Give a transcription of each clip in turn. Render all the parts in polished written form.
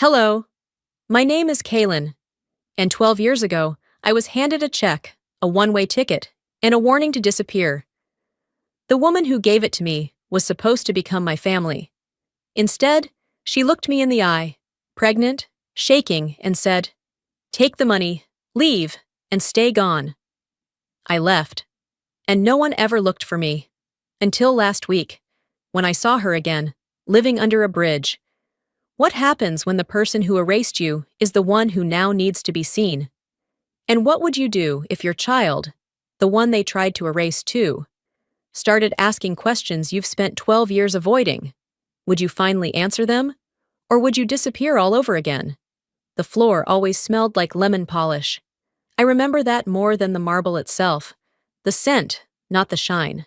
Hello, my name is Kaylin, and 12 years ago, I was handed a check, a one-way ticket, and a warning to disappear. The woman who gave it to me was supposed to become my family. Instead, she looked me in the eye, pregnant, shaking, and said, "Take the money, leave, and stay gone." I left, and no one ever looked for me, until last week, when I saw her again, living under a bridge. What happens when the person who erased you is the one who now needs to be seen? And what would you do if your child, the one they tried to erase too, started asking questions you've spent 12 years avoiding? Would you finally answer them? Or would you disappear all over again? The floor always smelled like lemon polish. I remember that more than the marble itself. The scent, not the shine.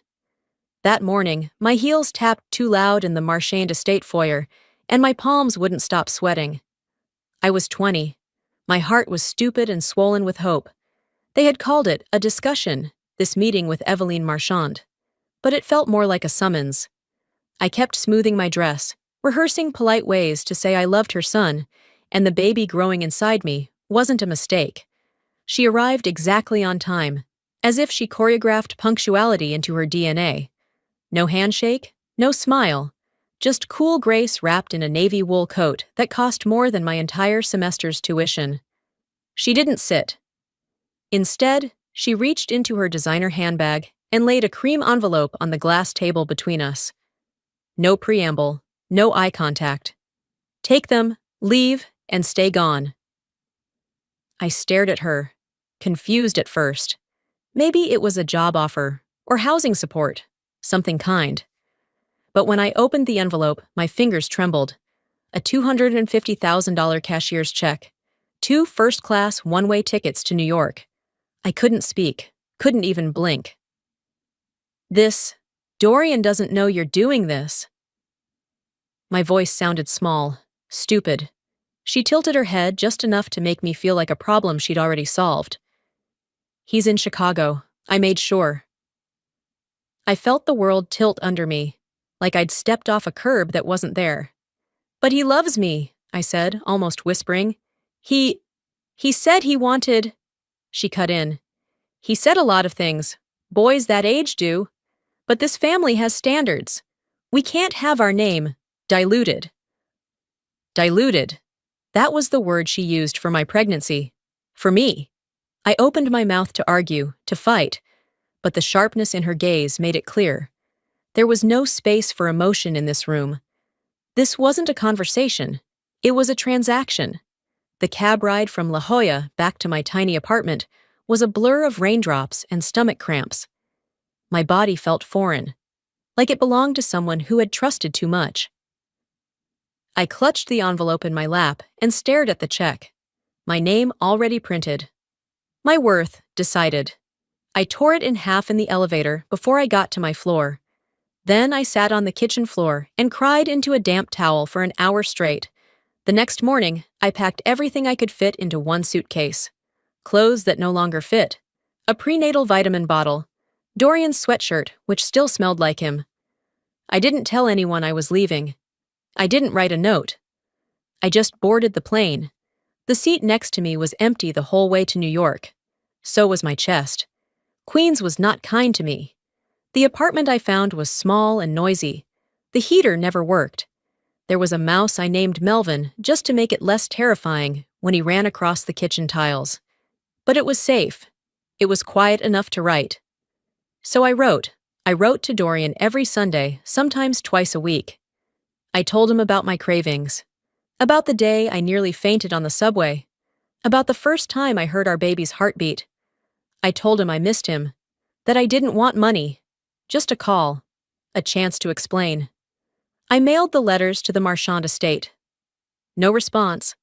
That morning, my heels tapped too loud in the Marchand Estate foyer, and my palms wouldn't stop sweating. I was 20. My heart was stupid and swollen with hope. They had called it a discussion, this meeting with Eveline Marchand. But it felt more like a summons. I kept smoothing my dress, rehearsing polite ways to say I loved her son, and the baby growing inside me wasn't a mistake. She arrived exactly on time, as if she choreographed punctuality into her DNA. No handshake, no smile, just cool grace wrapped in a navy wool coat that cost more than my entire semester's tuition. She didn't sit. Instead, she reached into her designer handbag and laid a cream envelope on the glass table between us. No preamble, no eye contact. Take them, leave, and stay gone. I stared at her, confused at first. Maybe it was a job offer, or housing support, something kind. But when I opened the envelope, my fingers trembled. A $250,000 cashier's check. 2 first-class one-way tickets to New York. I couldn't speak, couldn't even blink. Dorian doesn't know you're doing this." My voice sounded small, stupid. She tilted her head just enough to make me feel like a problem she'd already solved. "He's in Chicago. I made sure." I felt the world tilt under me, like I'd stepped off a curb that wasn't there. "But he loves me," I said, almost whispering. He said he wanted—" She cut in. "He said a lot of things. Boys that age do. But this family has standards. We can't have our name diluted." Diluted. That was the word she used for my pregnancy. For me. I opened my mouth to argue, to fight, but the sharpness in her gaze made it clear. There was no space for emotion in this room. This wasn't a conversation. It was a transaction. The cab ride from La Jolla back to my tiny apartment was a blur of raindrops and stomach cramps. My body felt foreign, like it belonged to someone who had trusted too much. I clutched the envelope in my lap and stared at the check. My name already printed. My worth decided. I tore it in half in the elevator before I got to my floor. Then I sat on the kitchen floor and cried into a damp towel for an hour straight. The next morning, I packed everything I could fit into one suitcase. Clothes that no longer fit. A prenatal vitamin bottle. Dorian's sweatshirt, which still smelled like him. I didn't tell anyone I was leaving. I didn't write a note. I just boarded the plane. The seat next to me was empty the whole way to New York. So was my chest. Queens was not kind to me. The apartment I found was small and noisy. The heater never worked. There was a mouse I named Melvin just to make it less terrifying when he ran across the kitchen tiles. But it was safe. It was quiet enough to write. So I wrote. I wrote to Dorian every Sunday, sometimes twice a week. I told him about my cravings. About the day I nearly fainted on the subway. About the first time I heard our baby's heartbeat. I told him I missed him. That I didn't want money. Just a call. A chance to explain. I mailed the letters to the Marchand estate. No response.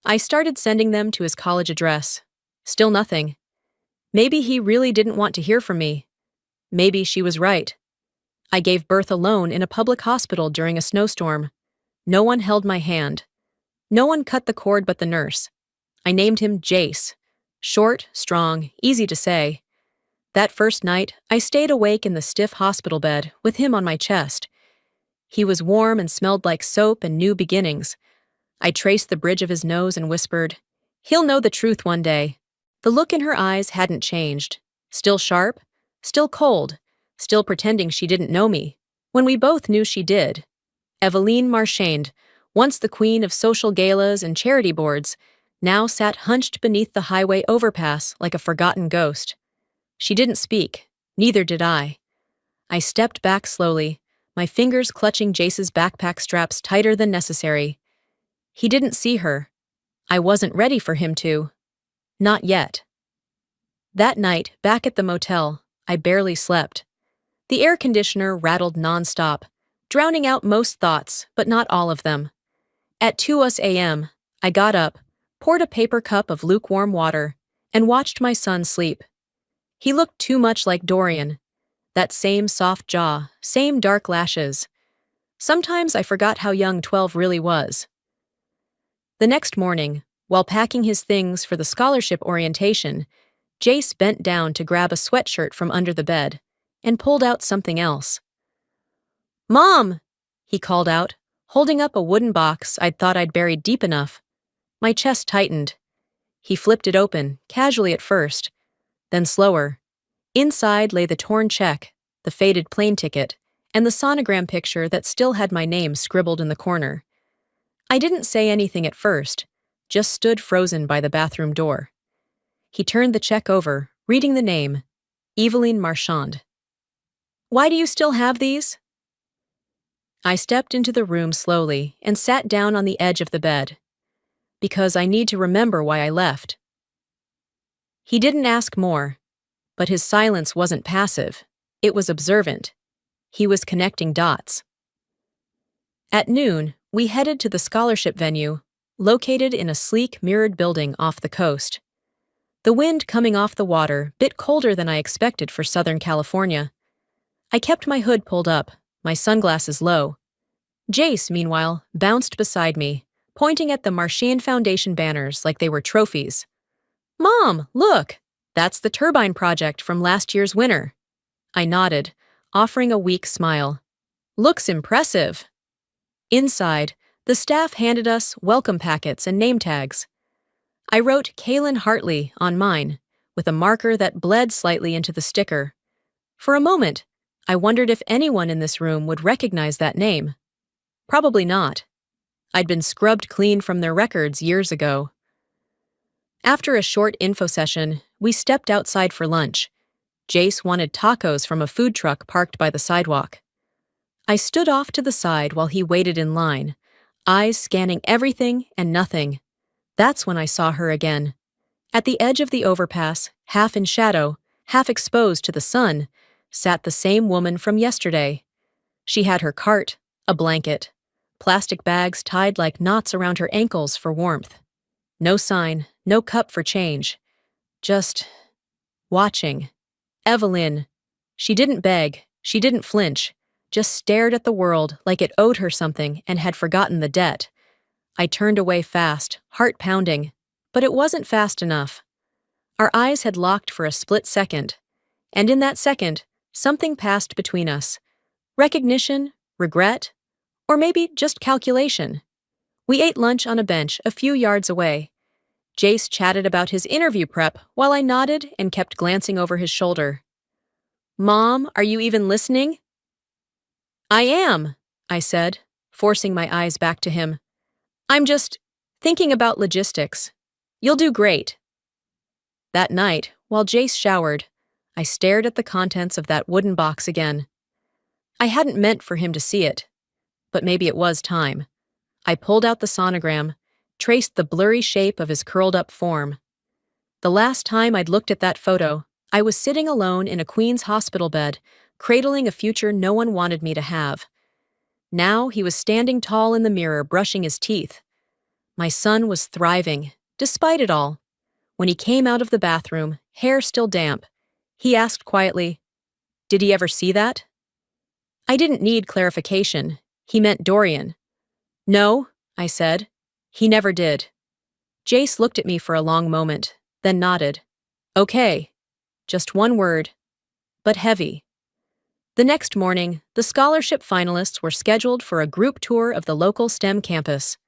I started sending them to his college address. Still nothing. Maybe he really didn't want to hear from me. Maybe she was right. I gave birth alone in a public hospital during a snowstorm. No one held my hand. No one cut the cord but the nurse. I named him Jace. Short, strong, easy to say. That first night, I stayed awake in the stiff hospital bed with him on my chest. He was warm and smelled like soap and new beginnings. I traced the bridge of his nose and whispered, "He'll know the truth one day." The look in her eyes hadn't changed. Still sharp, still cold, still pretending she didn't know me, when we both knew she did. Eveline Marchand, once the queen of social galas and charity boards, now sat hunched beneath the highway overpass like a forgotten ghost. She didn't speak, neither did I. I stepped back slowly, my fingers clutching Jace's backpack straps tighter than necessary. He didn't see her. I wasn't ready for him to. Not yet. That night, back at the motel, I barely slept. The air conditioner rattled nonstop, drowning out most thoughts, but not all of them. At 2 a.m., I got up, poured a paper cup of lukewarm water, and watched my son sleep. He looked too much like Dorian. That same soft jaw, same dark lashes. Sometimes I forgot how young 12 really was. The next morning, while packing his things for the scholarship orientation, Jace bent down to grab a sweatshirt from under the bed and pulled out something else. "Mom!" he called out, holding up a wooden box I'd thought I'd buried deep enough. My chest tightened. He flipped it open, casually at first, then slower. Inside lay the torn check, the faded plane ticket, and the sonogram picture that still had my name scribbled in the corner. I didn't say anything at first, just stood frozen by the bathroom door. He turned the check over, reading the name, Eveline Marchand. "Why do you still have these?" I stepped into the room slowly and sat down on the edge of the bed. "Because I need to remember why I left." He didn't ask more, but his silence wasn't passive, it was observant. He was connecting dots. At noon, we headed to the scholarship venue, located in a sleek mirrored building off the coast. The wind coming off the water, bit colder than I expected for Southern California. I kept my hood pulled up, my sunglasses low. Jace, meanwhile, bounced beside me, pointing at the Marchand Foundation banners like they were trophies. "Mom, look! That's the turbine project from last year's winner." I nodded, offering a weak smile. "Looks impressive." Inside, the staff handed us welcome packets and name tags. I wrote Kaylin Hartley on mine, with a marker that bled slightly into the sticker. For a moment, I wondered if anyone in this room would recognize that name. Probably not. I'd been scrubbed clean from their records years ago. After a short info session, we stepped outside for lunch. Jace wanted tacos from a food truck parked by the sidewalk. I stood off to the side while he waited in line, eyes scanning everything and nothing. That's when I saw her again. At the edge of the overpass, half in shadow, half exposed to the sun, sat the same woman from yesterday. She had her cart, a blanket, plastic bags tied like knots around her ankles for warmth. No sign, no cup for change. Just watching. Eveline. She didn't beg, she didn't flinch, just stared at the world like it owed her something and had forgotten the debt. I turned away fast, heart pounding, but it wasn't fast enough. Our eyes had locked for a split second, and in that second, something passed between us. Recognition, regret, or maybe just calculation. We ate lunch on a bench a few yards away. Jace chatted about his interview prep while I nodded and kept glancing over his shoulder. "Mom, are you even listening?" "I am," I said, forcing my eyes back to him. "I'm just thinking about logistics. You'll do great." That night, while Jace showered, I stared at the contents of that wooden box again. I hadn't meant for him to see it, but maybe it was time. I pulled out the sonogram, traced the blurry shape of his curled-up form. The last time I'd looked at that photo, I was sitting alone in a Queen's hospital bed, cradling a future no one wanted me to have. Now he was standing tall in the mirror, brushing his teeth. My son was thriving, despite it all. When he came out of the bathroom, hair still damp, he asked quietly, "Did he ever see that?" I didn't need clarification. He meant Dorian. "No," I said. "He never did." Jace looked at me for a long moment, then nodded. "Okay." Just one word, but heavy. The next morning, the scholarship finalists were scheduled for a group tour of the local STEM campus.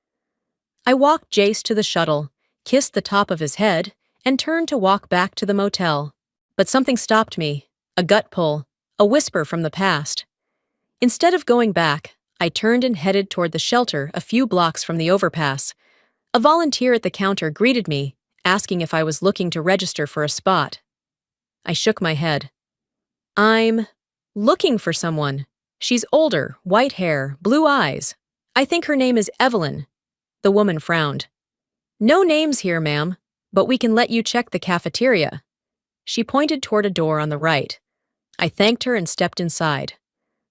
I walked Jace to the shuttle, kissed the top of his head, and turned to walk back to the motel. But something stopped me, a gut pull, a whisper from the past. Instead of going back, I turned and headed toward the shelter a few blocks from the overpass. A volunteer at the counter greeted me, asking if I was looking to register for a spot. I shook my head. I'm looking for someone. She's older, white hair, blue eyes. I think her name is Evelyn. The woman frowned. No names here, ma'am, but we can let you check the cafeteria. She pointed toward a door on the right. I thanked her and stepped inside.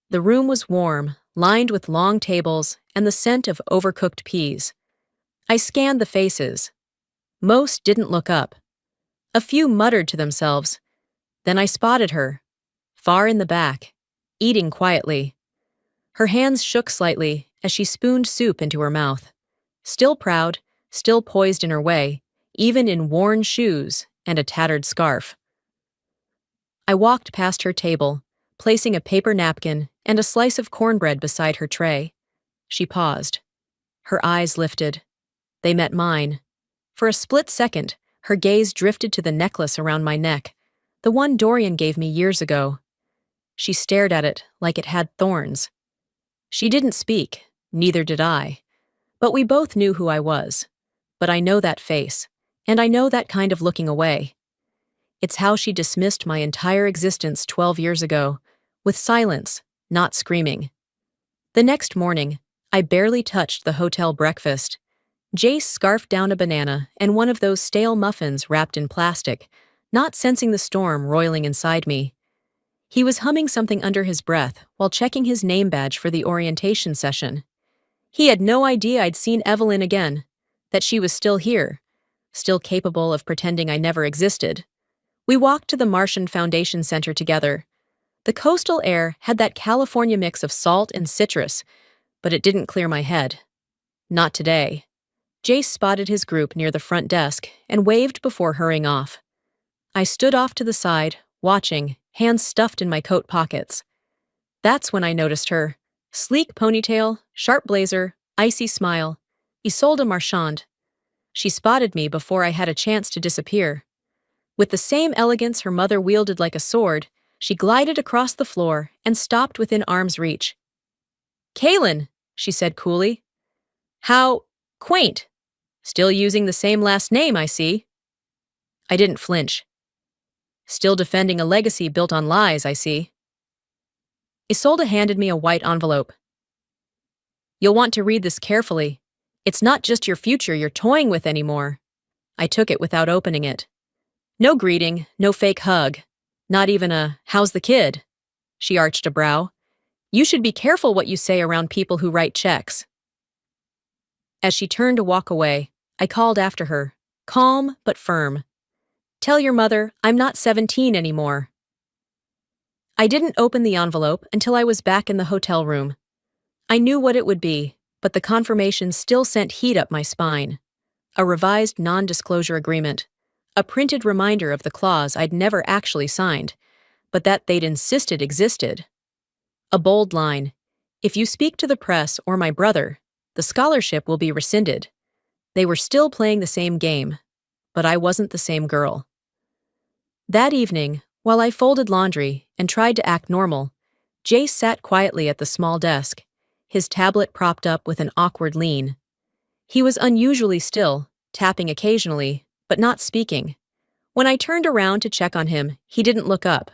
The room was warm, lined with long tables and the scent of overcooked peas. I scanned the faces. Most didn't look up. A few muttered to themselves. Then I spotted her, far in the back, eating quietly. Her hands shook slightly as she spooned soup into her mouth. Still proud, still poised in her way, even in worn shoes and a tattered scarf. I walked past her table, placing a paper napkin and a slice of cornbread beside her tray. She paused. Her eyes lifted. They met mine. For a split second, her gaze drifted to the necklace around my neck, the one Dorian gave me years ago. She stared at it like it had thorns. She didn't speak, neither did I. But we both knew who I was. But I know that face, and I know that kind of looking away. It's how she dismissed my entire existence 12 years ago, with silence, not screaming. The next morning, I barely touched the hotel breakfast. Jace scarfed down a banana and one of those stale muffins wrapped in plastic, not sensing the storm roiling inside me. He was humming something under his breath while checking his name badge for the orientation session. He had no idea I'd seen Evelyn again, that she was still here, still capable of pretending I never existed. We walked to the Martian Foundation Center together. The coastal air had that California mix of salt and citrus, but it didn't clear my head. Not today. Jace spotted his group near the front desk and waved before hurrying off. I stood off to the side, watching, hands stuffed in my coat pockets. That's when I noticed her. Sleek ponytail, sharp blazer, icy smile. Isolde Marchand. She spotted me before I had a chance to disappear. With the same elegance her mother wielded like a sword, she glided across the floor and stopped within arm's reach. "Kaylin," she said coolly. "How quaint. Still using the same last name, I see." I didn't flinch. "Still defending a legacy built on lies, I see." Isolde handed me a white envelope. "You'll want to read this carefully. It's not just your future you're toying with anymore." I took it without opening it. No greeting, no fake hug. Not even a, "How's the kid?" She arched a brow. "You should be careful what you say around people who write checks." As she turned to walk away, I called after her, calm but firm. "Tell your mother I'm not 17 anymore." I didn't open the envelope until I was back in the hotel room. I knew what it would be, but the confirmation still sent heat up my spine. A revised non-disclosure agreement. A printed reminder of the clause I'd never actually signed, but that they'd insisted existed. A bold line: "If you speak to the press or my brother, the scholarship will be rescinded." They were still playing the same game, but I wasn't the same girl. That evening, while I folded laundry and tried to act normal, Jace sat quietly at the small desk, his tablet propped up with an awkward lean. He was unusually still, tapping occasionally, but not speaking. When I turned around to check on him, he didn't look up.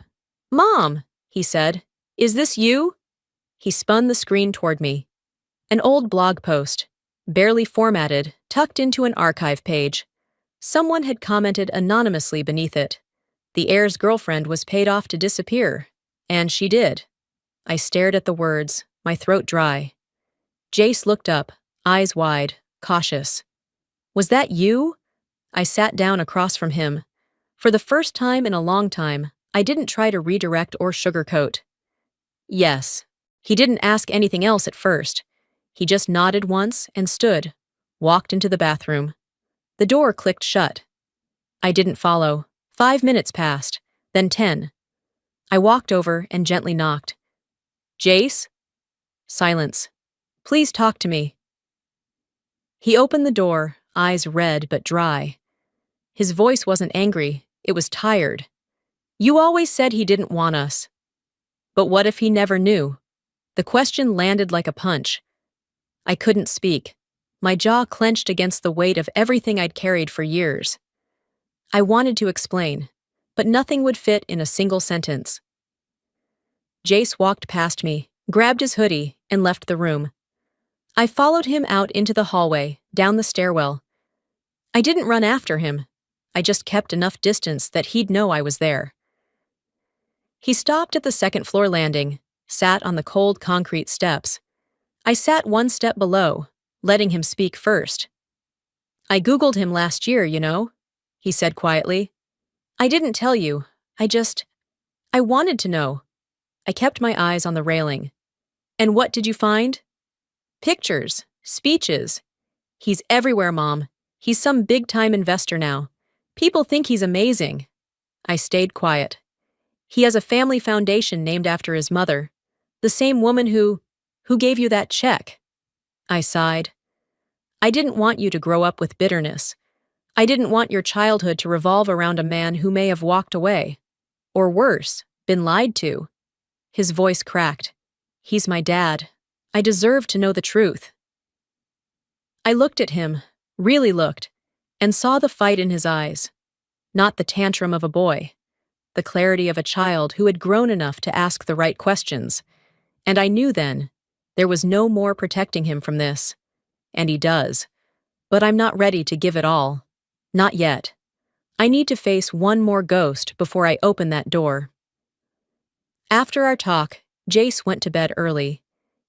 "Mom," he said, "is this you?" He spun the screen toward me. An old blog post, barely formatted, tucked into an archive page. Someone had commented anonymously beneath it. The heir's girlfriend was paid off to disappear, and she did. I stared at the words, my throat dry. Jace looked up, eyes wide, cautious. "Was that you?" I sat down across from him. For the first time in a long time, I didn't try to redirect or sugarcoat. "Yes." He didn't ask anything else at first. He just nodded once and stood, walked into the bathroom. The door clicked shut. I didn't follow. 5 minutes passed, then 10. I walked over and gently knocked. "Jace?" Silence. "Please talk to me." He opened the door, eyes red but dry. His voice wasn't angry, it was tired. You always said he didn't want us. But what if he never knew? The question landed like a punch. I couldn't speak. My jaw clenched against the weight of everything I'd carried for years. I wanted to explain, but nothing would fit in a single sentence. Jace walked past me, grabbed his hoodie, and left the room. I followed him out into the hallway, down the stairwell. I didn't run after him. I just kept enough distance that he'd know I was there. He stopped at the second-floor landing, sat on the cold concrete steps. I sat one step below, letting him speak first. I Googled him last year, you know, he said quietly. I didn't tell you. I wanted to know. I kept my eyes on the railing. And what did you find? Pictures, speeches. He's everywhere, Mom. He's some big-time investor now. People think he's amazing. I stayed quiet. He has a family foundation named after his mother, the same woman who gave you that check. I sighed. I didn't want you to grow up with bitterness. I didn't want your childhood to revolve around a man who may have walked away. Or worse, been lied to. His voice cracked. He's my dad. I deserve to know the truth. I looked at him, really looked, and saw the fight in his eyes. Not the tantrum of a boy. The clarity of a child who had grown enough to ask the right questions. And I knew then, there was no more protecting him from this. And he does. But I'm not ready to give it all. Not yet. I need to face one more ghost before I open that door. After our talk, Jace went to bed early.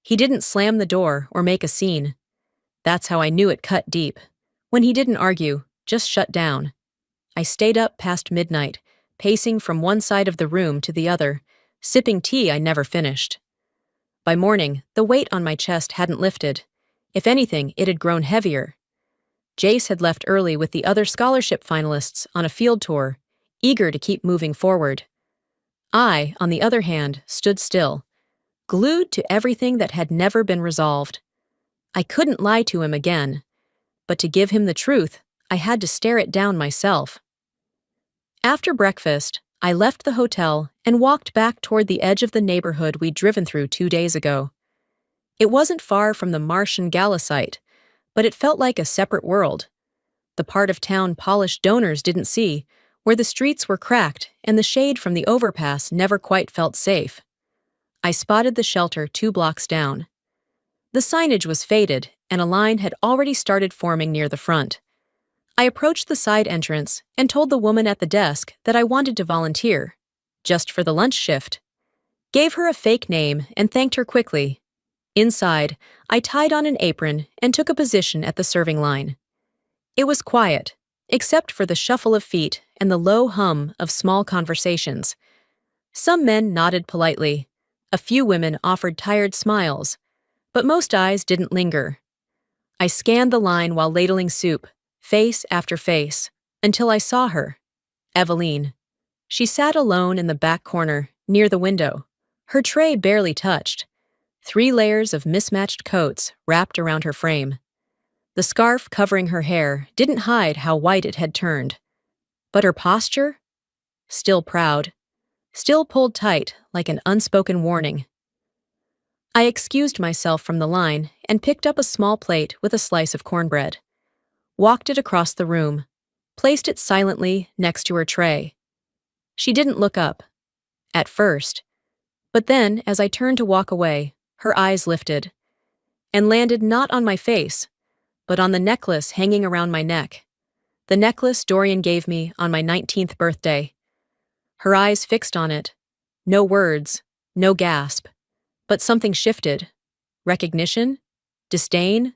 He didn't slam the door or make a scene. That's how I knew it cut deep. When he didn't argue, just shut down. I stayed up past midnight, pacing from one side of the room to the other, sipping tea I never finished. By morning, the weight on my chest hadn't lifted. If anything, it had grown heavier. Jace had left early with the other scholarship finalists on a field tour, eager to keep moving forward. I, on the other hand, stood still, glued to everything that had never been resolved. I couldn't lie to him again, but to give him the truth, I had to stare it down myself. After breakfast, I left the hotel and walked back toward the edge of the neighborhood we'd driven through 2 days ago. It wasn't far from the Martian Gala site, but it felt like a separate world. The part of town polished donors didn't see, where the streets were cracked and the shade from the overpass never quite felt safe. I spotted the shelter 2 blocks down. The signage was faded, and a line had already started forming near the front. I approached the side entrance and told the woman at the desk that I wanted to volunteer, just for the lunch shift. Gave her a fake name and thanked her quickly. Inside, I tied on an apron and took a position at the serving line. It was quiet, except for the shuffle of feet and the low hum of small conversations. Some men nodded politely. A few women offered tired smiles, but most eyes didn't linger. I scanned the line while ladling soup, face after face, until I saw her, Eveline. She sat alone in the back corner, near the window, her tray barely touched, 3 layers of mismatched coats wrapped around her frame. The scarf covering her hair didn't hide how white it had turned. But her posture? Still proud. Still pulled tight like an unspoken warning. I excused myself from the line and picked up a small plate with a slice of cornbread. Walked it across the room, placed it silently next to her tray. She didn't look up. At first. But then, as I turned to walk away, her eyes lifted. And landed not on my face, but on the necklace hanging around my neck. The necklace Dorian gave me on my 19th birthday. Her eyes fixed on it. No words, no gasp. But something shifted. Recognition? Disdain?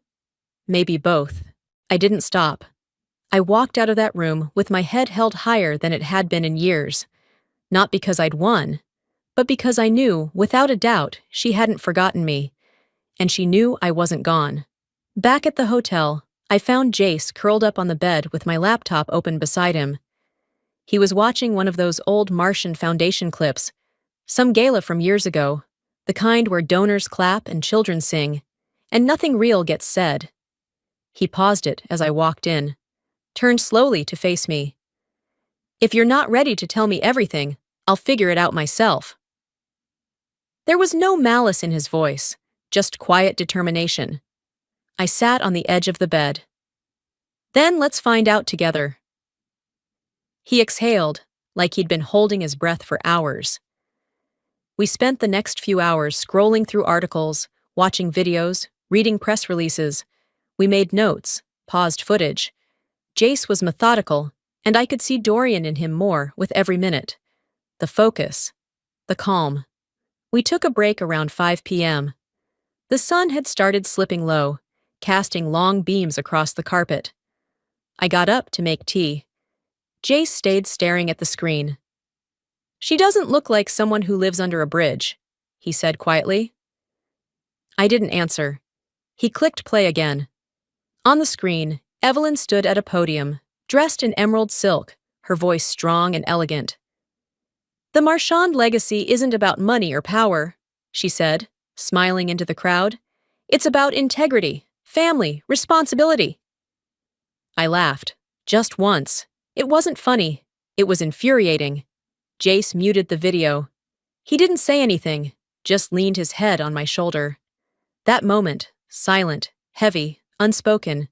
Maybe both. I didn't stop. I walked out of that room with my head held higher than it had been in years. Not because I'd won, but because I knew, without a doubt, she hadn't forgotten me. And she knew I wasn't gone. Back at the hotel, I found Jace curled up on the bed with my laptop open beside him. He was watching one of those old Martian Foundation clips, some gala from years ago, the kind where donors clap and children sing, and nothing real gets said. He paused it as I walked in, turned slowly to face me. "If you're not ready to tell me everything, I'll figure it out myself." There was no malice in his voice, just quiet determination. I sat on the edge of the bed. "Then let's find out together." He exhaled, like he'd been holding his breath for hours. We spent the next few hours scrolling through articles, watching videos, reading press releases. We made notes, paused footage. Jace was methodical, and I could see Dorian in him more with every minute. The focus, the calm. We took a break around 5 p.m. The sun had started slipping low, casting long beams across the carpet. I got up to make tea. Jace stayed staring at the screen. "She doesn't look like someone who lives under a bridge," he said quietly. I didn't answer. He clicked play again. On the screen, Evelyn stood at a podium, dressed in emerald silk, her voice strong and elegant. "The Marchand legacy isn't about money or power," she said, smiling into the crowd. "It's about integrity, family, responsibility." I laughed. Just once. It wasn't funny. It was infuriating. Jace muted the video. He didn't say anything, just leaned his head on my shoulder. That moment, silent, heavy, unspoken,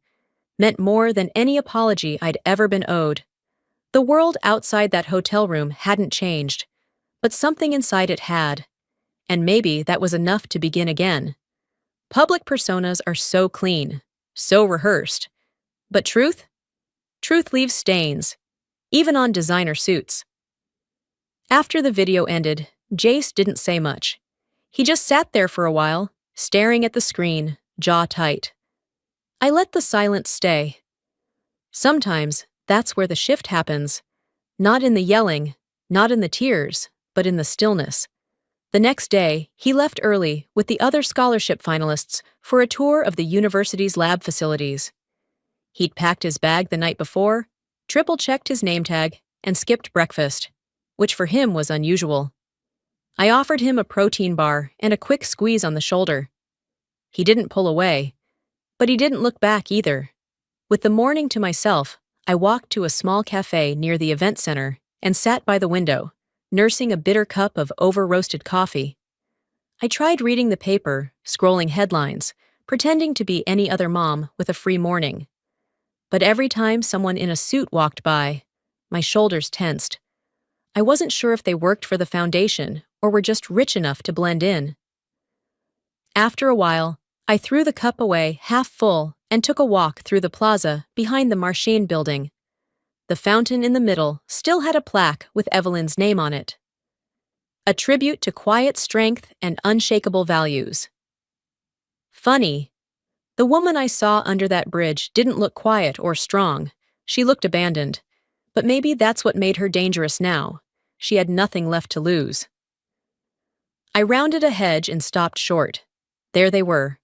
meant more than any apology I'd ever been owed. The world outside that hotel room hadn't changed, but something inside it had. And maybe that was enough to begin again. Public personas are so clean, so rehearsed. But truth? Truth leaves stains, even on designer suits. After the video ended, Jace didn't say much. He just sat there for a while, staring at the screen, jaw tight. I let the silence stay. Sometimes that's where the shift happens. Not in the yelling, not in the tears, but in the stillness. The next day, he left early with the other scholarship finalists for a tour of the university's lab facilities. He'd packed his bag the night before, triple-checked his name tag, and skipped breakfast, which for him was unusual. I offered him a protein bar and a quick squeeze on the shoulder. He didn't pull away, but he didn't look back either. With the morning to myself, I walked to a small cafe near the event center and sat by the window, nursing a bitter cup of over-roasted coffee. I tried reading the paper, scrolling headlines, pretending to be any other mom with a free morning. But every time someone in a suit walked by, my shoulders tensed. I wasn't sure if they worked for the foundation or were just rich enough to blend in. After a while, I threw the cup away half full and took a walk through the plaza behind the Marchand building. The fountain in the middle still had a plaque with Evelyn's name on it. A tribute to quiet strength and unshakable values. Funny. The woman I saw under that bridge didn't look quiet or strong. She looked abandoned. But maybe that's what made her dangerous now. She had nothing left to lose. I rounded a hedge and stopped short. There they were.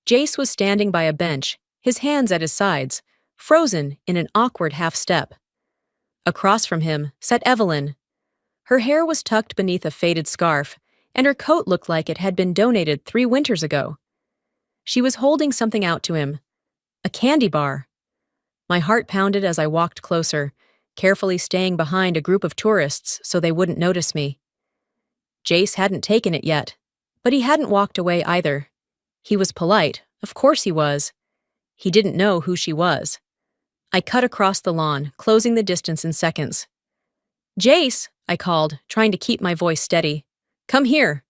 Jace was standing by a bench, his hands at his sides, frozen in an awkward half-step. Across from him sat Evelyn. Her hair was tucked beneath a faded scarf, and her coat looked like it had been donated 3 winters ago. She was holding something out to him. A candy bar. My heart pounded as I walked closer, carefully staying behind a group of tourists so they wouldn't notice me. Jace hadn't taken it yet, but he hadn't walked away either. He was polite, of course he was. He didn't know who she was. I cut across the lawn, closing the distance in seconds. "Jace," I called, trying to keep my voice steady. "Come here."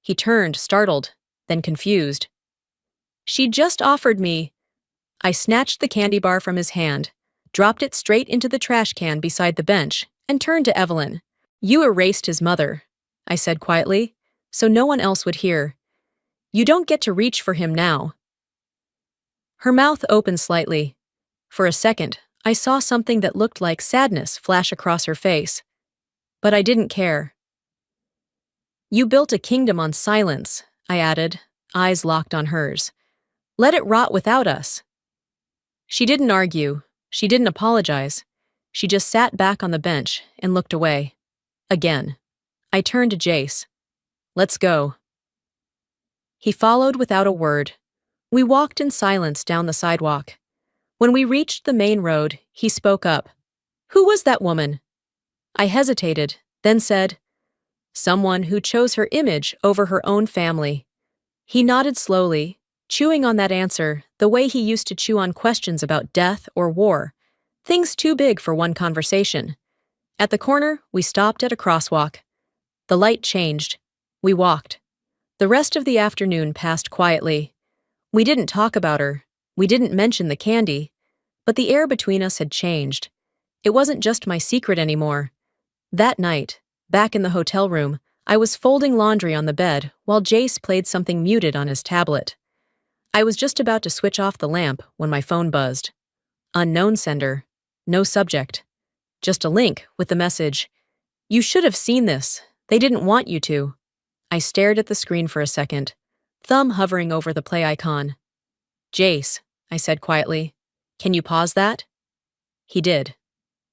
He turned, startled, then confused. "She just offered me—" I snatched the candy bar from his hand, dropped it straight into the trash can beside the bench, and turned to Evelyn. "You erased his mother," I said quietly, so no one else would hear. "You don't get to reach for him now." Her mouth opened slightly. For a second, I saw something that looked like sadness flash across her face. But I didn't care. "You built a kingdom on silence," I added, eyes locked on hers. "Let it rot without us." She didn't argue. She didn't apologize. She just sat back on the bench and looked away. Again. I turned to Jace. "Let's go." He followed without a word. We walked in silence down the sidewalk. When we reached the main road, he spoke up. "Who was that woman?" I hesitated, then said, "Someone who chose her image over her own family." He nodded slowly, chewing on that answer the way he used to chew on questions about death or war, things too big for one conversation. At the corner, we stopped at a crosswalk. The light changed. We walked. The rest of the afternoon passed quietly. We didn't talk about her. We didn't mention the candy. But the air between us had changed. It wasn't just my secret anymore. That night, back in the hotel room, I was folding laundry on the bed while Jace played something muted on his tablet. I was just about to switch off the lamp when my phone buzzed. Unknown sender. No subject. Just a link with the message, "You should have seen this. They didn't want you to." I stared at the screen for a second, thumb hovering over the play icon. "Jace," I said quietly, "can you pause that?" He did.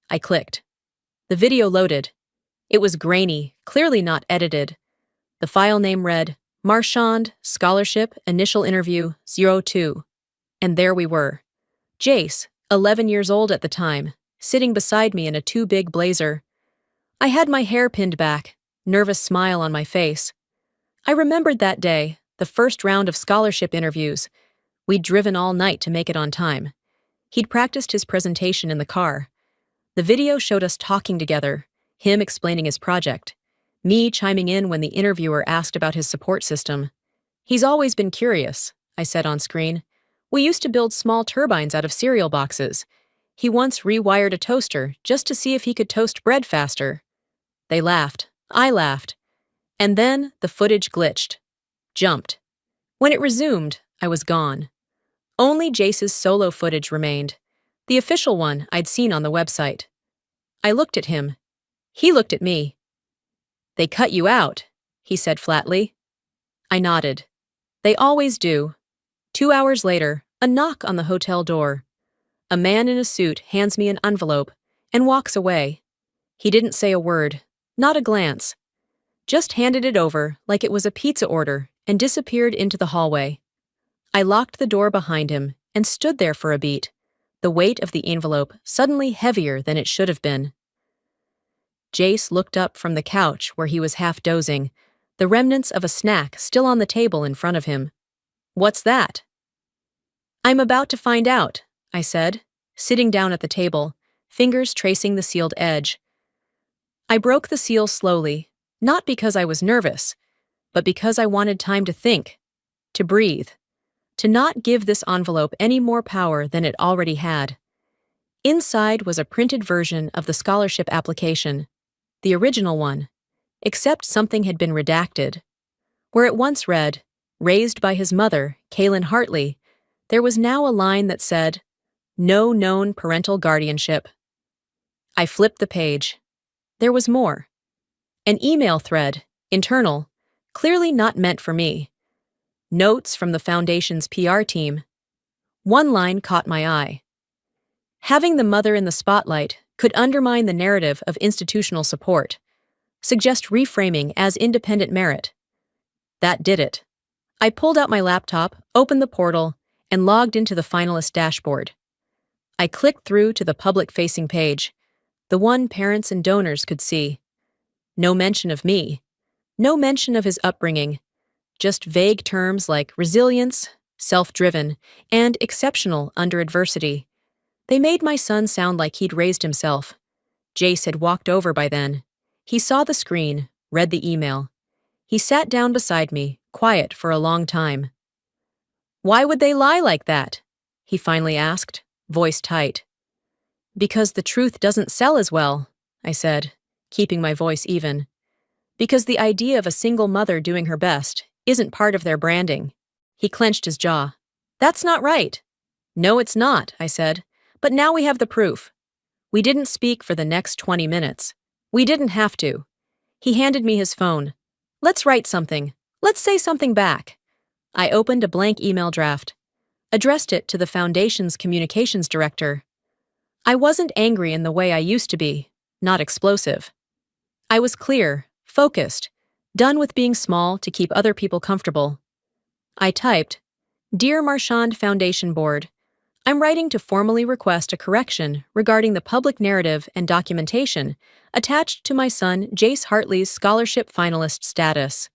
I clicked. The video loaded. It was grainy, clearly not edited. The file name read, Marchand, Scholarship, Initial Interview, 02. And there we were. Jace, 11 years old at the time, sitting beside me in a too big blazer. I had my hair pinned back, nervous smile on my face. I remembered that day, the first round of scholarship interviews. We'd driven all night to make it on time. He'd practiced his presentation in the car. The video showed us talking together, him explaining his project, me chiming in when the interviewer asked about his support system. "He's always been curious," I said on screen. "We used to build small turbines out of cereal boxes. He once rewired a toaster just to see if he could toast bread faster." They laughed. I laughed. And then the footage glitched. Jumped. When it resumed, I was gone. Only Jace's solo footage remained, the official one I'd seen on the website. I looked at him. He looked at me. "They cut you out," he said flatly. I nodded. They always do. 2 hours later, a knock on the hotel door. A man in a suit hands me an envelope and walks away. He didn't say a word, not a glance. Just handed it over like it was a pizza order and disappeared into the hallway. I locked the door behind him and stood there for a beat, the weight of the envelope suddenly heavier than it should have been. Jace looked up from the couch where he was half dozing, the remnants of a snack still on the table in front of him. "What's that?" "I'm about to find out," I said, sitting down at the table, fingers tracing the sealed edge. I broke the seal slowly, not because I was nervous, but because I wanted time to think, to breathe, to not give this envelope any more power than it already had. Inside was a printed version of the scholarship application, the original one, except something had been redacted. Where it once read, "Raised by his mother, Kaylin Hartley," there was now a line that said, "No known parental guardianship." I flipped the page. There was more. An email thread, internal, clearly not meant for me. Notes from the Foundation's PR team. One line caught my eye. Having the mother in the spotlight could undermine the narrative of institutional support, suggest reframing as independent merit. That did it. I pulled out my laptop, opened the portal, and logged into the finalist dashboard. I clicked through to the public-facing page, the one parents and donors could see. No mention of me. No mention of his upbringing. Just vague terms like resilience, self-driven, and exceptional under adversity. They made my son sound like he'd raised himself. Jace had walked over by then. He saw the screen, read the email. He sat down beside me, quiet for a long time. "Why would they lie like that?" he finally asked, voice tight. "Because the truth doesn't sell as well," I said, keeping my voice even. "Because the idea of a single mother doing her best isn't part of their branding." He clenched his jaw. "That's not right." "No, it's not," I said. "But now we have the proof." We didn't speak for the next 20 minutes. We didn't have to. He handed me his phone. "Let's write something. Let's say something back." I opened a blank email draft, addressed it to the Foundation's communications director. I wasn't angry in the way I used to be, not explosive. I was clear, focused, done with being small to keep other people comfortable. I typed, Dear Marchand Foundation Board, I'm writing to formally request a correction regarding the public narrative and documentation attached to my son Jace Hartley's scholarship finalist status.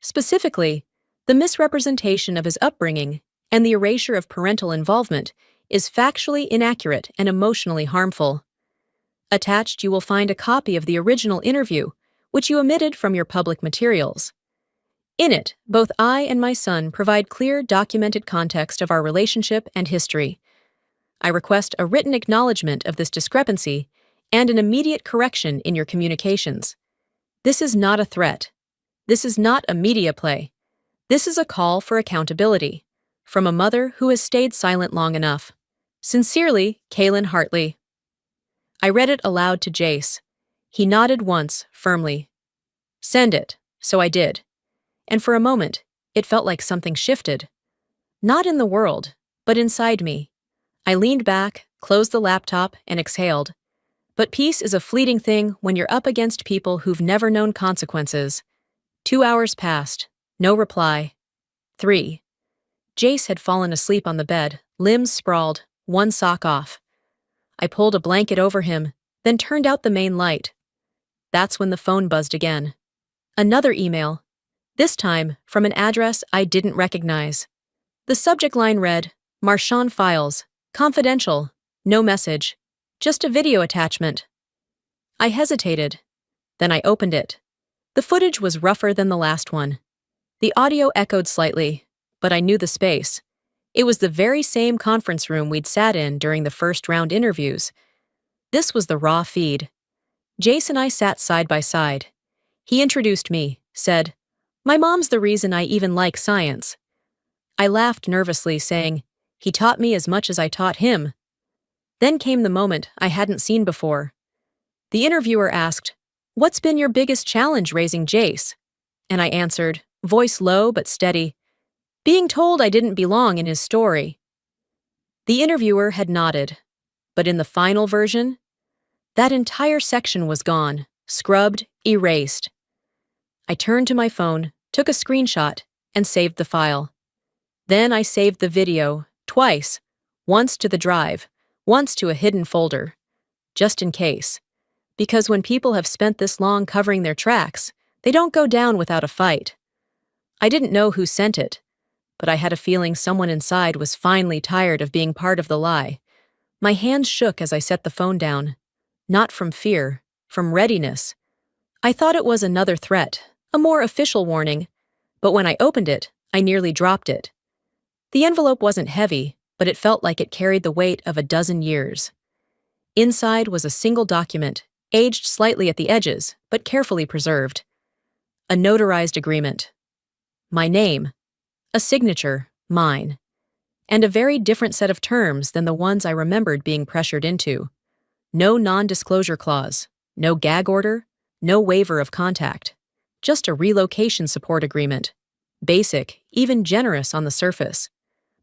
Specifically, the misrepresentation of his upbringing and the erasure of parental involvement is factually inaccurate and emotionally harmful. Attached, you will find a copy of the original interview, which you omitted from your public materials. In it, both I and my son provide clear, documented context of our relationship and history. I request a written acknowledgement of this discrepancy and an immediate correction in your communications. This is not a threat. This is not a media play. This is a call for accountability from a mother who has stayed silent long enough. Sincerely, Kaylin Hartley. I read it aloud to Jace. He nodded once, firmly. Send it, so I did. And for a moment, it felt like something shifted. Not in the world, but inside me. I leaned back, closed the laptop, and exhaled. But peace is a fleeting thing when you're up against people who've never known consequences. 2 hours passed. No reply. 3. Jace had fallen asleep on the bed, limbs sprawled, one sock off. I pulled a blanket over him, then turned out the main light. That's when the phone buzzed again. Another email. This time, from an address I didn't recognize. The subject line read, Marchand Files, confidential, no message, just a video attachment. I hesitated. Then I opened it. The footage was rougher than the last one. The audio echoed slightly, but I knew the space. It was the very same conference room we'd sat in during the first-round interviews. This was the raw feed. Jace and I sat side by side. He introduced me, said, My mom's the reason I even like science. I laughed nervously, saying, He taught me as much as I taught him. Then came the moment I hadn't seen before. The interviewer asked, What's been your biggest challenge raising Jace? And I answered, voice low but steady, being told I didn't belong in his story. The interviewer had nodded, but in the final version, that entire section was gone, scrubbed, erased. I turned to my phone, took a screenshot, and saved the file. Then I saved the video, twice, once to the drive, once to a hidden folder, just in case. Because when people have spent this long covering their tracks, they don't go down without a fight. I didn't know who sent it, but I had a feeling someone inside was finally tired of being part of the lie. My hands shook as I set the phone down. Not from fear, from readiness. I thought it was another threat, a more official warning, but when I opened it, I nearly dropped it. The envelope wasn't heavy, but it felt like it carried the weight of a dozen years. Inside was a single document, aged slightly at the edges, but carefully preserved. A notarized agreement. My name. A signature, mine. And a very different set of terms than the ones I remembered being pressured into. No non-disclosure clause, no gag order, no waiver of contact. Just a relocation support agreement. Basic, even generous on the surface.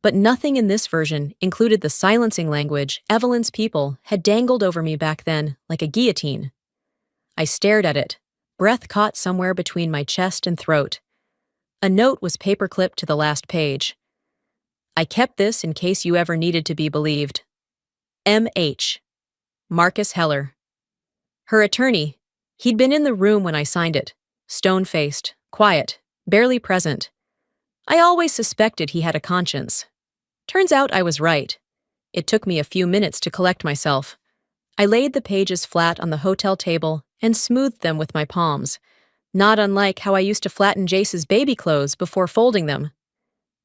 But nothing in this version included the silencing language Evelyn's people had dangled over me back then like a guillotine. I stared at it, breath caught somewhere between my chest and throat. A note was paperclipped to the last page. I kept this in case you ever needed to be believed. M.H. Marcus Heller. Her attorney. He'd been in the room when I signed it. Stone-faced, quiet, barely present. I always suspected he had a conscience. Turns out I was right. It took me a few minutes to collect myself. I laid the pages flat on the hotel table and smoothed them with my palms, not unlike how I used to flatten Jace's baby clothes before folding them.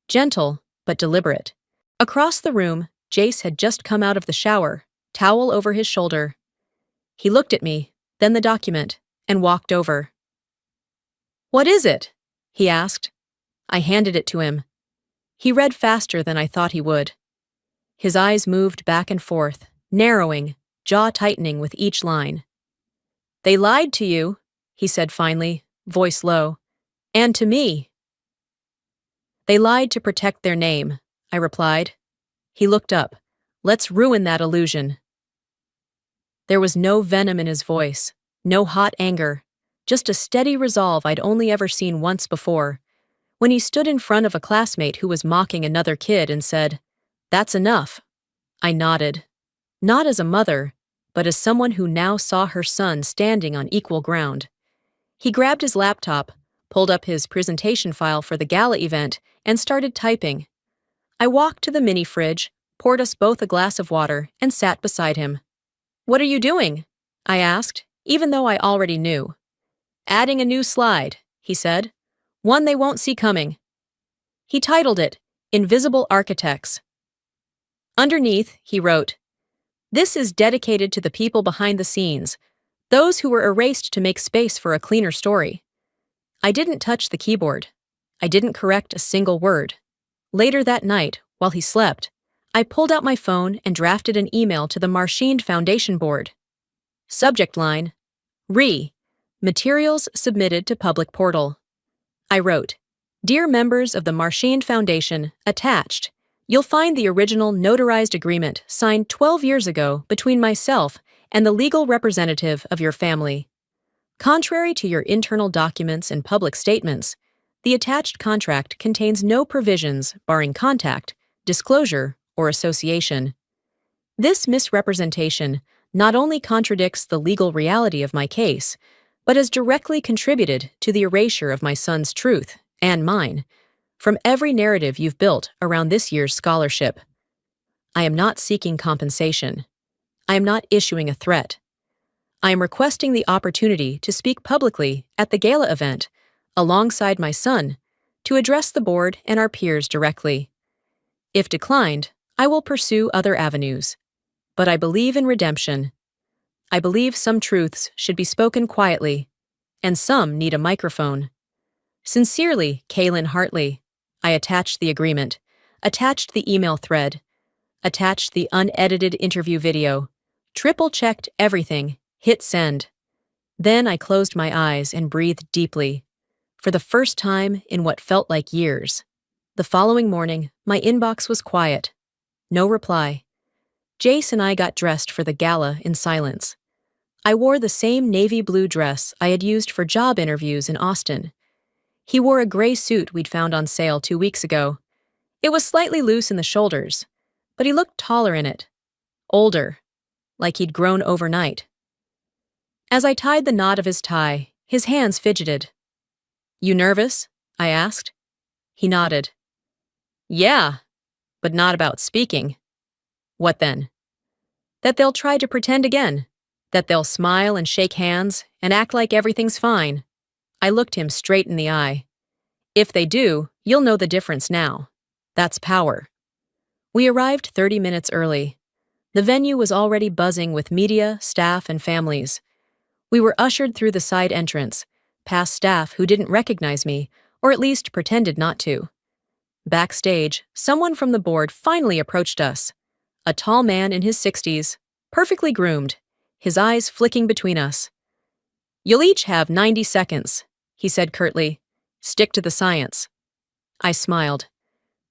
Gentle, but deliberate. Across the room, Jace had just come out of the shower, towel over his shoulder. He looked at me, then the document, and walked over. "What is it?" he asked. I handed it to him. He read faster than I thought he would. His eyes moved back and forth, narrowing, jaw tightening with each line. "They lied to you," he said finally, voice low, "and to me." "They lied to protect their name," I replied. He looked up. "Let's ruin that illusion." There was no venom in his voice, no hot anger, just a steady resolve I'd only ever seen once before. when he stood in front of a classmate who was mocking another kid and said, "That's enough." I nodded. Not as a mother, but as someone who now saw her son standing on equal ground. He grabbed his laptop, pulled up his presentation file for the gala event, and started typing. I walked to the mini fridge, poured us both a glass of water, and sat beside him. "What are you doing?" I asked, even though I already knew. "Adding a new slide," he said. "One they won't see coming." He titled it, "Invisible Architects." Underneath, he wrote, "This is dedicated to the people behind the scenes, those who were erased to make space for a cleaner story." I didn't touch the keyboard. I didn't correct a single word. Later that night, while he slept, I pulled out my phone and drafted an email to the Marchand Foundation Board. Subject line, Materials submitted to public portal. I wrote, "Dear members of the Marchand Foundation, attached, you'll find the original notarized agreement signed 12 years ago between myself and the legal representative of your family. Contrary to your internal documents and public statements, the attached contract contains no provisions barring contact, disclosure, or association. This misrepresentation not only contradicts the legal reality of my case, but has directly contributed to the erasure of my son's truth, and mine, from every narrative you've built around this year's scholarship. I am not seeking compensation. I am not issuing a threat. I am requesting the opportunity to speak publicly at the gala event, alongside my son, to address the board and our peers directly. If declined, I will pursue other avenues. But I believe in redemption. I believe some truths should be spoken quietly, and some need a microphone. Sincerely, Kaylin Hartley." I attached the agreement, attached the email thread, attached the unedited interview video, triple-checked everything, hit send. Then I closed my eyes and breathed deeply, for the first time in what felt like years. The following morning, my inbox was quiet. No reply. Jace and I got dressed for the gala in silence. I wore the same navy blue dress I had used for job interviews in Austin. He wore a gray suit we'd found on sale 2 weeks ago. It was slightly loose in the shoulders, but he looked taller in it. Older, like he'd grown overnight. As I tied the knot of his tie, his hands fidgeted. "You nervous?" I asked. He nodded. "Yeah, but not about speaking." "What then?" "That they'll try to pretend again. That they'll smile and shake hands and act like everything's fine." I looked him straight in the eye. "If they do, you'll know the difference now. That's power." We arrived 30 minutes early. The venue was already buzzing with media, staff, and families. We were ushered through the side entrance, past staff who didn't recognize me, or at least pretended not to. Backstage, someone from the board finally approached us. A tall man in his 60s, perfectly groomed, his eyes flicking between us. "You'll each have 90 seconds, he said curtly. "Stick to the science." I smiled.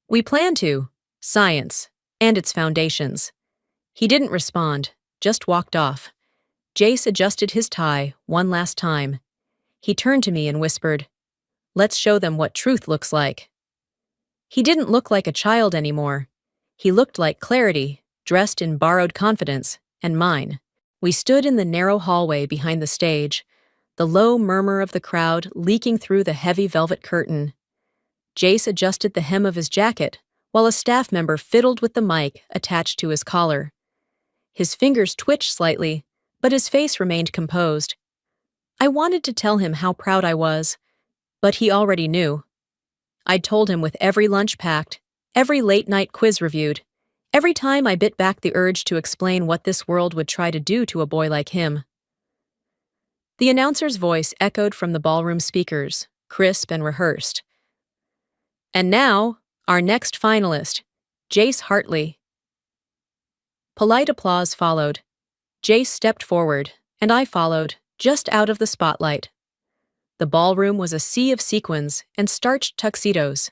"We plan to. Science, and its foundations." He didn't respond, just walked off. Jace adjusted his tie one last time. He turned to me and whispered, "Let's show them what truth looks like." He didn't look like a child anymore. He looked like clarity, dressed in borrowed confidence, and mine. We stood in the narrow hallway behind the stage, the low murmur of the crowd leaking through the heavy velvet curtain. Jace adjusted the hem of his jacket, while a staff member fiddled with the mic attached to his collar. His fingers twitched slightly, but his face remained composed. I wanted to tell him how proud I was, but he already knew. I'd told him with every lunch packed, every late-night quiz reviewed, every time I bit back the urge to explain what this world would try to do to a boy like him. The announcer's voice echoed from the ballroom speakers, crisp and rehearsed. "And now, our next finalist, Jace Hartley." Polite applause followed. Jace stepped forward, and I followed, just out of the spotlight. The ballroom was a sea of sequins and starched tuxedos.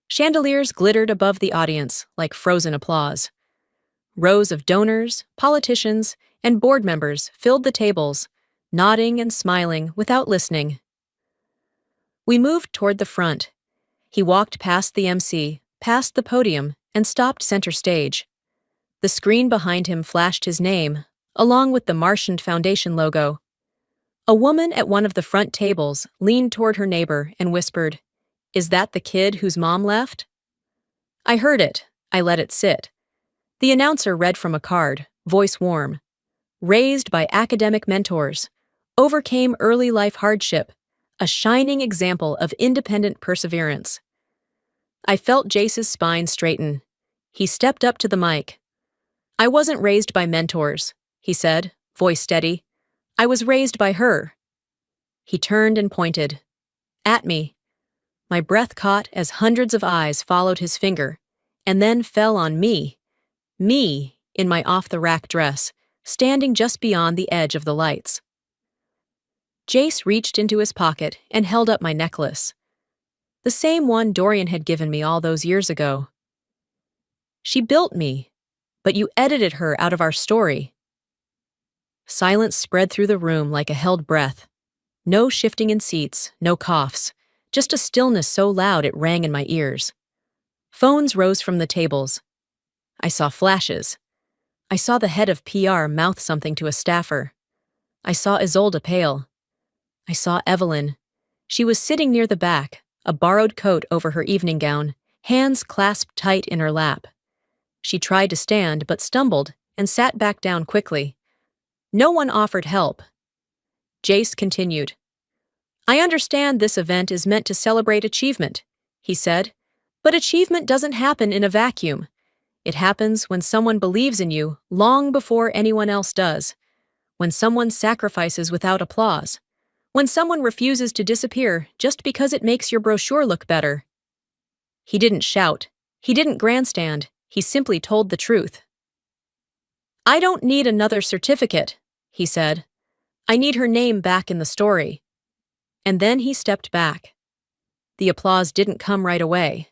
Chandeliers glittered above the audience like frozen applause. Rows of donors, politicians, and board members filled the tables, nodding and smiling without listening. We moved toward the front. He walked past the MC, past the podium, and stopped center stage. The screen behind him flashed his name, along with the Martian Foundation logo. A woman at one of the front tables leaned toward her neighbor and whispered, "Is that the kid whose mom left?" I heard it. I let it sit. The announcer read from a card, voice warm. Raised by academic mentors, overcame early life hardship, a shining example of independent perseverance. I felt Jace's spine straighten. He stepped up to the mic. "I wasn't raised by mentors," he said, voice steady. "I was raised by her." He turned and pointed. At me. My breath caught as hundreds of eyes followed his finger, and then fell on me. Me, in my off-the-rack dress, standing just beyond the edge of the lights. Jace reached into his pocket and held up my necklace. The same one Dorian had given me all those years ago. "She built me, but you edited her out of our story." Silence spread through the room like a held breath. No shifting in seats, no coughs, just a stillness so loud it rang in my ears. Phones rose from the tables. I saw flashes. I saw the head of PR mouth something to a staffer. I saw Isolde pale. I saw Evelyn. She was sitting near the back, a borrowed coat over her evening gown, hands clasped tight in her lap. She tried to stand but stumbled and sat back down quickly. No one offered help. Jace continued. "I understand this event is meant to celebrate achievement," he said, "but achievement doesn't happen in a vacuum. It happens when someone believes in you long before anyone else does, when someone sacrifices without applause, when someone refuses to disappear just because it makes your brochure look better." He didn't shout. He didn't grandstand. He simply told the truth. "I don't need another certificate," he said. "I need her name back in the story." And then he stepped back. The applause didn't come right away.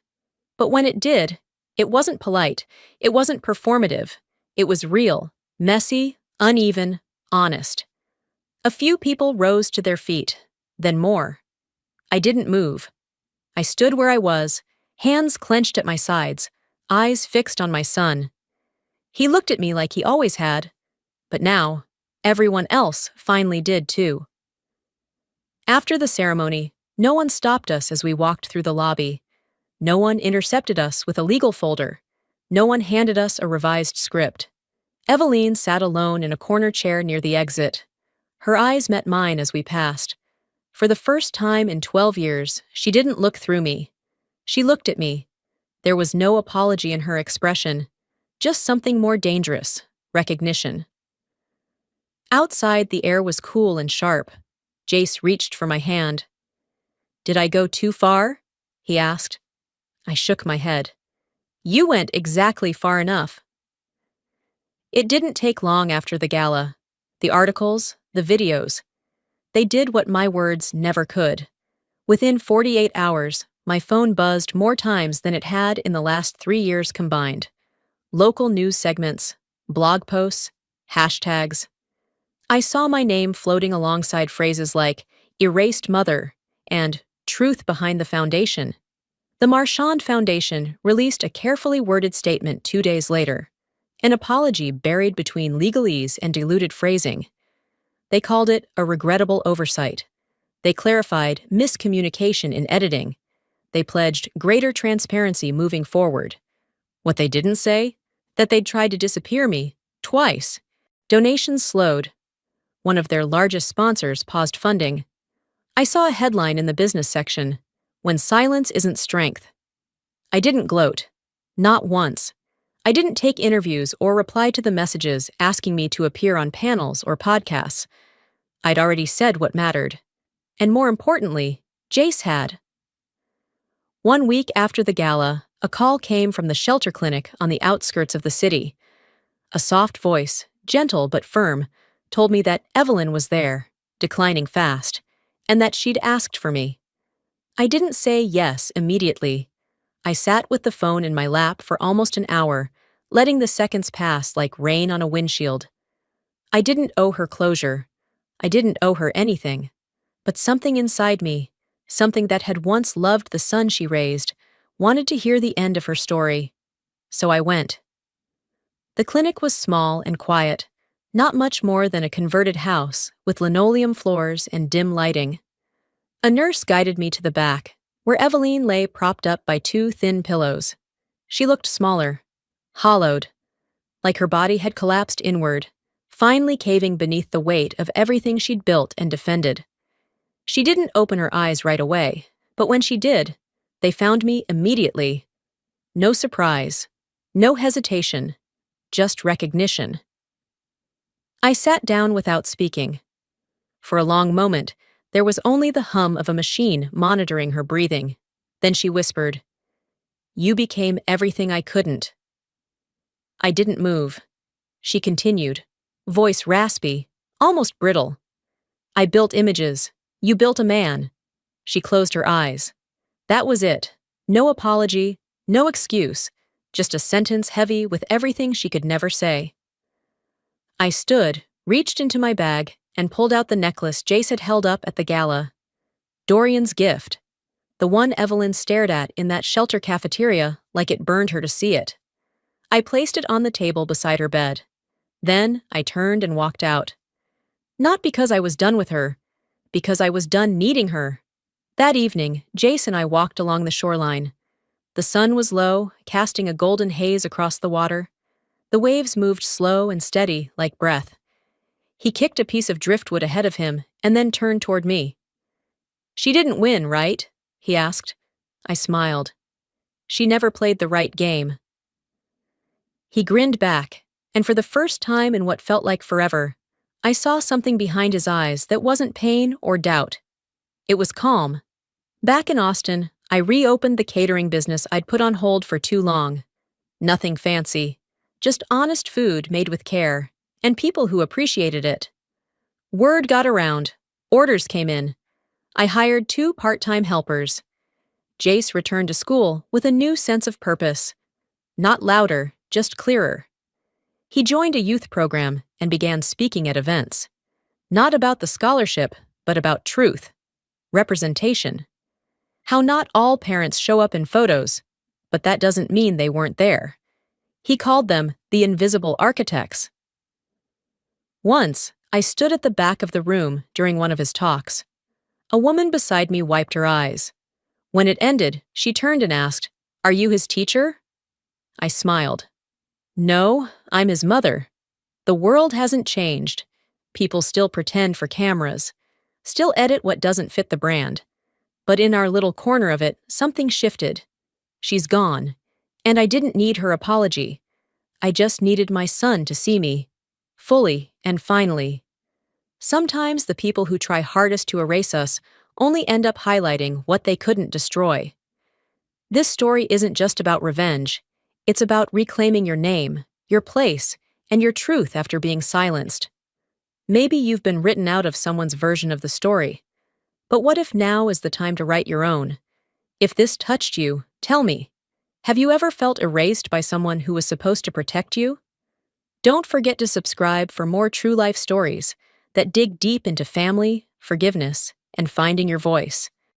But when it did, it wasn't polite, it wasn't performative, it was real, messy, uneven, honest. A few people rose to their feet, then more. I didn't move. I stood where I was, hands clenched at my sides, eyes fixed on my son. He looked at me like he always had, but now, everyone else finally did too. After the ceremony, no one stopped us as we walked through the lobby. No one intercepted us with a legal folder. No one handed us a revised script. Eveline sat alone in a corner chair near the exit. Her eyes met mine as we passed. For the first time in 12 years, she didn't look through me. She looked at me. There was no apology in her expression, just something more dangerous, recognition. Outside, the air was cool and sharp. Jace reached for my hand. "Did I go too far?" he asked. I shook my head. "You went exactly far enough." It didn't take long after the gala. The articles, the videos. They did what my words never could. Within 48 hours, my phone buzzed more times than it had in the last 3 years combined. Local news segments, blog posts, hashtags. I saw my name floating alongside phrases like "erased mother" and "truth behind the foundation." The Marchand Foundation released a carefully worded statement 2 days later, an apology buried between legalese and diluted phrasing. They called it a regrettable oversight. They clarified miscommunication in editing. They pledged greater transparency moving forward. What they didn't say? That they'd tried to disappear me, twice. Donations slowed. One of their largest sponsors paused funding. I saw a headline in the business section, "When silence isn't strength." I didn't gloat. Not once. I didn't take interviews or reply to the messages asking me to appear on panels or podcasts. I'd already said what mattered. And more importantly, Jace had. 1 week after the gala, a call came from the shelter clinic on the outskirts of the city. A soft voice, gentle but firm, told me that Evelyn was there, declining fast, and that she'd asked for me. I didn't say yes immediately. I sat with the phone in my lap for almost an hour, letting the seconds pass like rain on a windshield. I didn't owe her closure. I didn't owe her anything. But something inside me, something that had once loved the son she raised, wanted to hear the end of her story. So I went. The clinic was small and quiet, not much more than a converted house with linoleum floors and dim lighting. A nurse guided me to the back, where Eveline lay propped up by two thin pillows. She looked smaller, hollowed, like her body had collapsed inward, finally caving beneath the weight of everything she'd built and defended. She didn't open her eyes right away, but when she did, they found me immediately. No surprise, no hesitation, just recognition. I sat down without speaking. For a long moment, there was only the hum of a machine monitoring her breathing. Then she whispered, "You became everything I couldn't." I didn't move. She continued, voice raspy, almost brittle. "I built images. You built a man." She closed her eyes. That was it. No apology, no excuse, just a sentence heavy with everything she could never say. I stood, reached into my bag, and pulled out the necklace Jace had held up at the gala. Dorian's gift. The one Evelyn stared at in that shelter cafeteria like it burned her to see it. I placed it on the table beside her bed. Then I turned and walked out. Not because I was done with her, because I was done needing her. That evening, Jace and I walked along the shoreline. The sun was low, casting a golden haze across the water. The waves moved slow and steady, like breath. He kicked a piece of driftwood ahead of him and then turned toward me. "She didn't win, right?" he asked. I smiled. "She never played the right game." He grinned back, and for the first time in what felt like forever, I saw something behind his eyes that wasn't pain or doubt. It was calm. Back in Austin, I reopened the catering business I'd put on hold for too long. Nothing fancy, just honest food made with care, and people who appreciated it. Word got around. Orders came in. I hired 2 part-time helpers. Jace returned to school with a new sense of purpose. Not louder, just clearer. He joined a youth program and began speaking at events. Not about the scholarship, but about truth, representation. How not all parents show up in photos, but that doesn't mean they weren't there. He called them the invisible architects. Once, I stood at the back of the room during one of his talks. A woman beside me wiped her eyes. When it ended, she turned and asked, "Are you his teacher?" I smiled. "No, I'm his mother. The world hasn't changed. People still pretend for cameras, still edit what doesn't fit the brand. But in our little corner of it, something shifted. She's gone, and I didn't need her apology. I just needed my son to see me, fully and finally. Sometimes the people who try hardest to erase us only end up highlighting what they couldn't destroy. This story isn't just about revenge. It's about reclaiming your name, your place, and your truth after being silenced. Maybe you've been written out of someone's version of the story. But what if now is the time to write your own? If this touched you, tell me. Have you ever felt erased by someone who was supposed to protect you? Don't forget to subscribe for more true life stories that dig deep into family, forgiveness, and finding your voice.